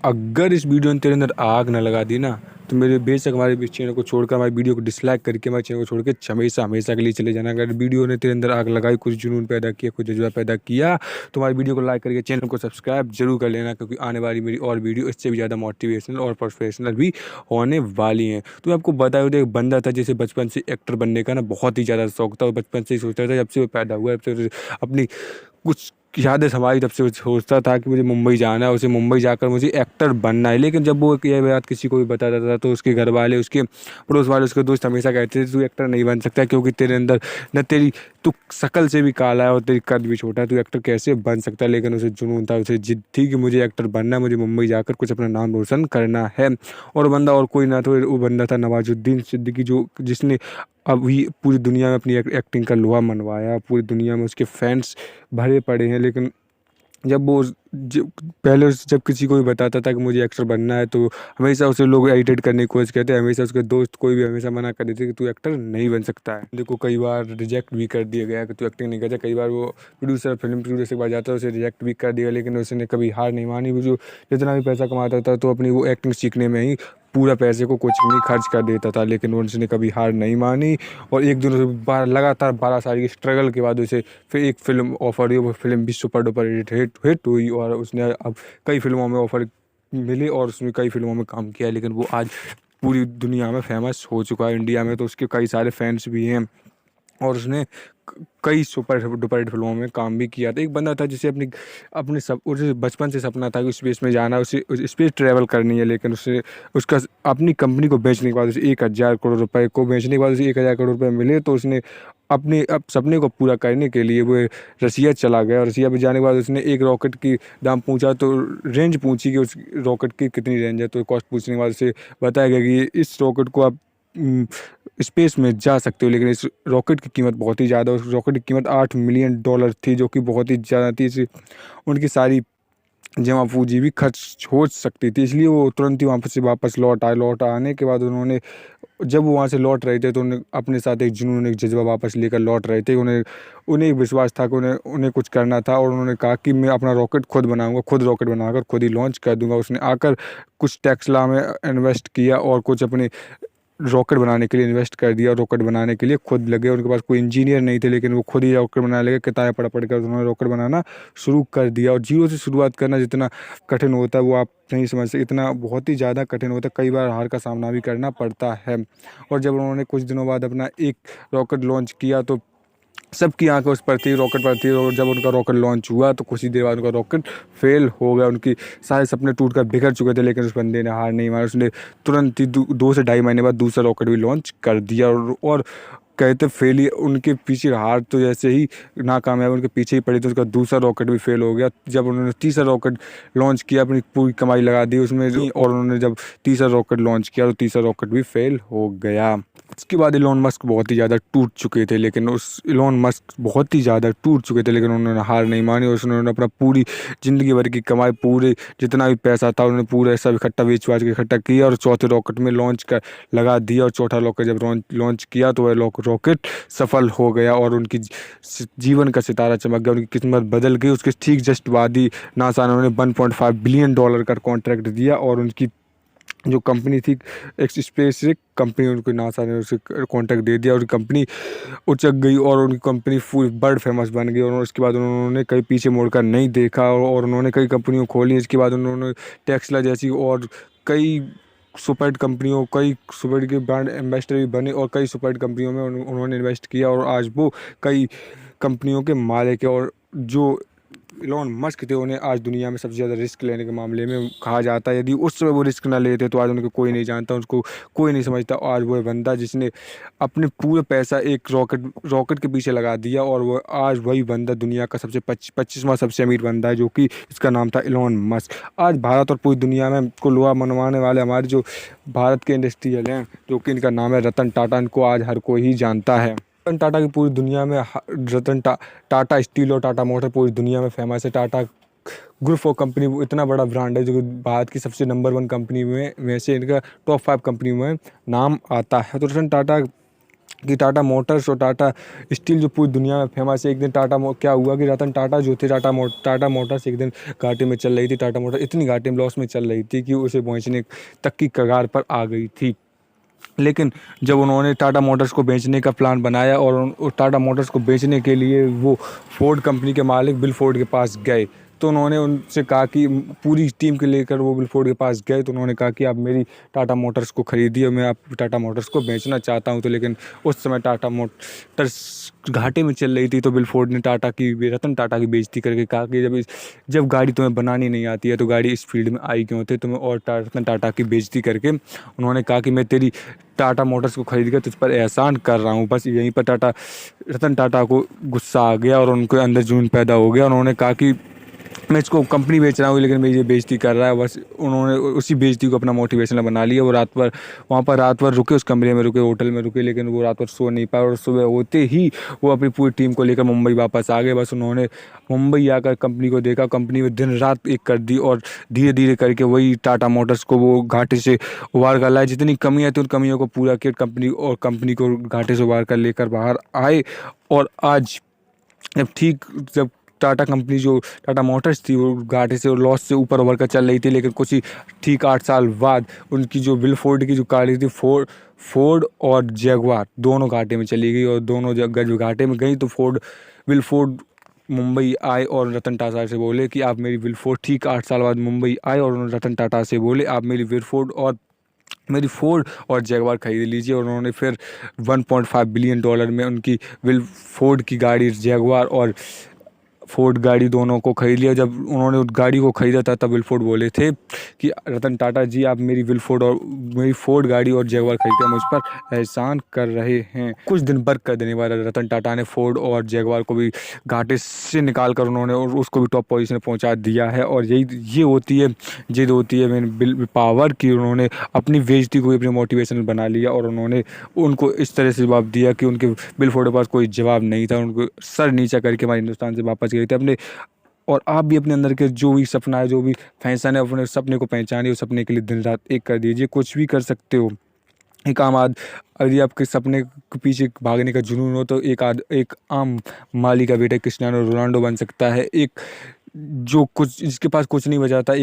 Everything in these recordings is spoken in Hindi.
अगर इस वीडियो ने तेरे अंदर आग ना लगा दी ना, तो मेरे बेशक हमारे चैनल को छोड़कर, हमारे वीडियो को डिसलाइक करके हमारे चैनल को छोड़ के हमेशा हमेशा के लिए चले जाना। अगर वीडियो ने तेरे अंदर आग लगाई, कुछ जुनून पैदा किया, कुछ जज्बा पैदा किया, तो हमारी वीडियो को लाइक करके चैनल को सब्सक्राइब जरूर कर लेना, क्योंकि आने वाली मेरी और वीडियो इससे भी ज़्यादा मोटिवेशनल और प्रोफेशनल भी होने वाली हैं। तो आपको बता दें, एक बंदा था जिसे बचपन से एक्टर बनने का ना बहुत ही ज़्यादा शौक था, और बचपन से ही सोचता था, जब से वो पैदा हुआ जब से अपनी कुछ यादें हमारी, तब से वो सोचता था कि मुझे मुंबई जाना है, उसे मुंबई जाकर मुझे एक्टर बनना है। लेकिन जब वो ये बात किसी को भी बताता था, तो उसके घर वाले, उसके पड़ोस वाले, उसके दोस्त हमेशा कहते थे तू एक्टर नहीं बन सकता, क्योंकि तेरे अंदर न तेरी, तू शक्ल से भी काला है और तेरी कद भी छोटा है, तू एक्टर कैसे बन सकता है। लेकिन उसे जुनून था, उसे जिद थी कि मुझे एक्टर बनना है, मुझे मुंबई जाकर कुछ अपना नाम रोशन करना है। और बंदा और कोई ना, तो वो बंदा था नवाजुद्दीन सिद्दीकी, जो जिसने अभी पूरी दुनिया में अपनी एक्टिंग का लोहा मनवाया। पूरी दुनिया में उसके फैंस भरे पड़े हैं। लेकिन जब वो पहले जब किसी को भी बताता था कि मुझे एक्टर बनना है, तो हमेशा उसे लोग एडिट करने की कोशिश करते, हमेशा उसके दोस्त कोई भी हमेशा मना कर देते कि तू एक्टर नहीं बन सकता है। देखो, कई बार रिजेक्ट भी कर दिया गया कि तू एक्टिंग नहीं करता। कई बार वो प्रोड्यूसर, फिल्म प्रोड्यूसर के पास जाता है, उसे रिजेक्ट भी कर दिया, लेकिन उसने कभी हार नहीं मानी। वो जो जितना भी पैसा कमाता था, तो अपनी वो एक्टिंग सीखने में ही पूरा पैसे को कोचिंग में खर्च कर देता था। लेकिन उसने कभी हार नहीं मानी, और एक दिन उसे लगातार 12 साल की स्ट्रगल के बाद उसे फिर एक फिल्म ऑफर हुई। वो फिल्म भी सुपर डुपर हिट हुई, और उसने अब कई फिल्मों में ऑफर मिले, और उसने कई फिल्मों में काम किया। लेकिन वो आज पूरी दुनिया में फेमस हो चुका है। इंडिया में तो उसके कई सारे फैंस भी हैं, और उसने कई सुपर डुपर हिट फिल्मों में काम भी किया था। एक बंदा था जिसे अपनी अपने सब, उसे बचपन से सपना था कि स्पेस में जाना, उसे स्पेस ट्रैवल करनी है। लेकिन उसे उसका अपनी कंपनी को बेचने के बाद, उसे 1,000 करोड़ रुपए को बेचने के बाद उसे 1,000 करोड़ रुपए मिले, तो उसने अपने अब सपने को पूरा करने के लिए वो रसिया चला गया। और रसिया पे जाने के बाद उसने एक रॉकेट की दाम पूछा, तो रेंज पूछी कि उस रॉकेट की कितनी रेंज है। तो कॉस्ट पूछने के बाद उसे बताया गया कि इस रॉकेट को आप स्पेस में जा सकते हो, लेकिन इस रॉकेट की कीमत बहुत ही ज़्यादा, उस रॉकेट की कीमत $8 मिलियन थी, जो कि बहुत ही ज़्यादा थी। इसे उनकी सारी जमा पूंजी भी खर्च हो सकती थी, इसलिए वो तुरंत ही वहाँ से वापस लौट आए। लौट आने के बाद उन्होंने, जब वो वहाँ से लौट रहे थे, तो उन्हें अपने साथ एक जुनून, एक जज्बा वापस लेकर लौट रहे थे। उन्हें उन्हें एक विश्वास था कि उन्हें उन्हें कुछ करना था, और उन्होंने कहा कि मैं अपना रॉकेट खुद बनाऊंगा, खुद रॉकेट बनाकर खुद ही लॉन्च कर दूंगा। उसने आकर कुछ टेस्ला में इन्वेस्ट किया, और कुछ अपने रॉकेट बनाने के लिए इन्वेस्ट कर दिया, और रॉकेट बनाने के लिए खुद लगे। उनके पास कोई इंजीनियर नहीं थे, लेकिन वो खुद ही रॉकेट बनाने लगे। किताबें पढ़ पढ़ कर उन्होंने रॉकेट बनाना शुरू कर दिया। और जीरो से शुरुआत करना जितना कठिन होता है, वो आप नहीं समझ सकते। इतना बहुत ही ज़्यादा कठिन होता है, कई बार हार का सामना भी करना पड़ता है। और जब उन्होंने कुछ दिनों बाद अपना एक रॉकेट लॉन्च किया, तो सबकी आंखें उस पर थी, रॉकेट पर थी। और जब उनका रॉकेट लॉन्च हुआ, तो कुछ ही देर बाद उनका रॉकेट फेल हो गया। उनकी सारे सपने टूट कर बिखर चुके थे, लेकिन उस बंदे ने हार नहीं मानी। उसने तुरंत ही 2 से ढाई महीने बाद दूसरा रॉकेट भी लॉन्च कर दिया। और कहते फेल उनके पीछे, हार तो जैसे ही नाकामयाब उनके पीछे ही पड़ी, तो उसका दूसरा रॉकेट भी फेल हो गया। जब उन्होंने तीसरा रॉकेट लॉन्च किया, अपनी पूरी कमाई लगा दी उसमें, और उन्होंने जब तीसरा रॉकेट लॉन्च किया, तो तीसरा रॉकेट भी फेल हो गया। इसके बाद इलॉन मस्क बहुत ही ज़्यादा टूट चुके थे, लेकिन उस इलॉन मस्क बहुत ही ज़्यादा टूट चुके थे, लेकिन उन्होंने हार नहीं मानी। और उन्होंने अपना पूरी ज़िंदगी भर की कमाई, पूरे जितना भी पैसा था, उन्होंने पूरा सब इकट्ठा बेच बाच के इकट्ठा किया, और चौथे रॉकेट में लॉन्च कर लगा दिया। और चौथा रॉकेट जब लॉन्च किया, तो वह रॉकेट सफल हो गया, और उनकी जीवन का सितारा चमक गया, उनकी किस्मत बदल गई। उसके ठीक जस्ट बाद ही नासा ने उन्हें $1.5 बिलियन का कॉन्ट्रैक्ट दिया, और उनकी जो कंपनी थी, एक स्पेस कंपनी, उनको नासा ने उसे कॉन्ट्रैक्ट दे दिया, और कंपनी उचक गई, और उनकी कंपनी फुल वर्ल्ड फेमस बन गई। और उसके बाद उन्होंने कहीं पीछे मुड़कर नहीं देखा, और उन्होंने कई कंपनियों खोली। इसके बाद उन्होंने टेस्ला जैसी और कई सुपर हिट कंपनियों, कई सुपर हिट के ब्रांड एम्बेसडर भी बने, और कई सुपर हिट कंपनियों में उन्होंने इन्वेस्ट किया, और आज वो कई कंपनियों के मालिक है। और जो इलॉन मस्क थे, उन्हें आज दुनिया में सबसे ज़्यादा रिस्क लेने के मामले में कहा जाता है। यदि उस समय वो रिस्क ना लेते, तो आज उनको कोई नहीं जानता, उसको कोई नहीं समझता। आज वो बंदा जिसने अपने पूरे पैसा एक रॉकेट के पीछे लगा दिया, और वो आज वही बंदा दुनिया का सबसे 25वां सबसे अमीर बंदा है, जो कि इसका नाम था इलॉन मस्क। आज भारत और पूरी दुनिया में को लोहा मनवाने वाले हमारे जो भारत के इंडस्ट्रियल हैं, जो कि इनका नाम है रतन टाटा, इनको आज हर कोई ही जानता है। रतन टाटा की पूरी दुनिया में टाटा स्टील और टाटा मोटर पूरी दुनिया में फेमस है। टाटा ग्रुप ऑफ कंपनी इतना बड़ा ब्रांड है, जो कि भारत की सबसे नंबर 1 कंपनी में से इनका टॉप 5 कंपनी में नाम आता है। तो रतन टाटा कि टाटा मोटर्स और टाटा स्टील जो पूरी दुनिया में फेमस है, एक दिन क्या हुआ कि रतन टाटा जो थे, टाटा मोटर्स एक दिन घाटे में चल रही थी। टाटा मोटर्स इतनी घाटे में लॉस में चल रही थी कि उसे पहुंचने तक की कगार पर आ गई थी। लेकिन जब उन्होंने टाटा मोटर्स को बेचने का प्लान बनाया और टाटा मोटर्स को बेचने के लिए वो फोर्ड कंपनी के मालिक बिल फोर्ड के पास गए, तो उन्होंने उनसे कहा कि पूरी टीम के लेकर वो बिल फोर्ड के पास गए, तो उन्होंने कहा कि आप मेरी टाटा मोटर्स को ख़रीदिए, मैं आप टाटा मोटर्स को बेचना चाहता हूं। तो लेकिन उस समय टाटा मोटर्स घाटे में चल रही थी, तो बिल फोर्ड ने रतन टाटा की बेइज्जती करके कहा कि जब गाड़ी तुम्हें बनानी नहीं आती है तो गाड़ी इस फील्ड में आई क्यों थे तुम्हें। और रतन टाटा की बेइज्जती करके उन्होंने कहा कि मैं तेरी टाटा मोटर्स को खरीद कर तुझ पर एहसान कर रहा हूँ। बस यहीं पर रतन टाटा को गुस्सा आ गया और उनके अंदर जुनून पैदा हो गया। उन्होंने कहा कि मैं इसको कंपनी बेच रहा हूँ, लेकिन मेरी ये बेइज्जती कर रहा है। बस उन्होंने उसी बेइज्जती को अपना मोटिवेशन बना लिया। वो रात भर रुके, उस कमरे में रुके, होटल में रुके, लेकिन वो रात भर सो नहीं पाए। और सुबह होते ही वो अपनी पूरी टीम को लेकर मुंबई वापस आ गए। बस उन्होंने मुंबई आकर कंपनी को देखा, कंपनी में दिन रात एक कर दी और धीरे धीरे करके वही टाटा मोटर्स को वो घाटे से उबार कर लाए। जितनी कमियाँ थी उन कमियों को पूरा किया कंपनी को घाटे से उबार कर लेकर बाहर आए। और आज जब टाटा मोटर्स थी वो घाटे से और लॉस से ऊपर उभर कर चल रही थी, लेकिन कुछ ही ठीक 8 साल बाद उनकी जो बिल फोर्ड की जो गाड़ी थी, फोर्ड और जैगवार, दोनों घाटे में चली गई। और दोनों जगह जो घाटे में गई तो बिल फोर्ड मुंबई आए और रतन टाटा से बोले कि आप मेरी बिल फोर्ड, ठीक 8 साल बाद मुंबई आए और उन्होंने रतन टाटा से बोले आप मेरी फोर्ड और जैगवार खरीद लीजिए। और उन्होंने फिर $1.5 बिलियन में उनकी विल फोर्ड की गाड़ी जैगवार और फोर्ड गाड़ी दोनों को खरीद लिया। जब उन्होंने उस गाड़ी को खरीदा था तब विल फोर्ड बोले थे कि रतन टाटा जी आप मेरी फोर्ड गाड़ी और जैगवार खरीद कर मुझ पर एहसान कर रहे हैं। कुछ दिन बर्क कर देने बाद रतन टाटा ने फोर्ड और जैगवार को भी घाटे से निकाल कर उन्होंने और उसको भी टॉप पोजीशन में पहुंचा दिया है। और ये होती है जिद होती है मेन बिल पावर की। उन्होंने अपनी बेइज्जती को भी अपनी मोटिवेशनल बना लिया और उन्होंने उनको इस तरह से जवाब दिया कि उनके बिल फोर्ड के पास कोई जवाब नहीं था। उनको सर नीचा करके हमारे हिंदुस्तान से वापस गए थे अपने। और आप भी अपने अंदर के जो भी सपना है, जो भी फैशन है, अपने सपने को पहचानिए। उस सपने के लिए दिन रात एक कर दीजिए, कुछ भी कर सकते हो। यदि आपके सपने के पीछे भागने का जुनून हो तो एक आम माली का बेटा क्रिस्टियानो रोनाल्डो बन सकता है। जिसके पास कुछ नहीं बचा था,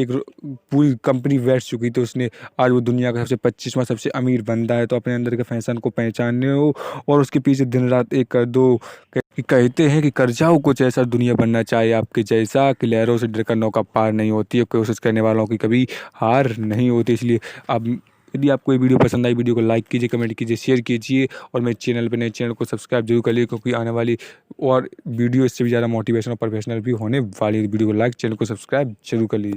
पूरी कंपनी बैठ चुकी थी, उसने आज वो दुनिया का 25वां सबसे अमीर बंदा है। तो अपने अंदर के फैशन को पहचानने हो और उसके पीछे दिन रात एक कर दो। कहते हैं कि कर जाओ कुछ ऐसा दुनिया बनना चाहे आपके जैसा, कि लहरों से डरकर नौका पार नहीं होती है, कोशिश करने वालों की कभी हार नहीं होती। इसलिए आप यदि आपको ये वीडियो पसंद आई, वीडियो को लाइक कीजिए, कमेंट कीजिए, शेयर कीजिए। और मेरे चैनल को सब्सक्राइब जरूर करिए, क्योंकि आने वाली और वीडियो इससे भी ज़्यादा मोटिवेशनल और प्रोफेशनल भी होने वाली है। वीडियो को लाइक, चैनल को सब्सक्राइब जरूर कर लीजिए।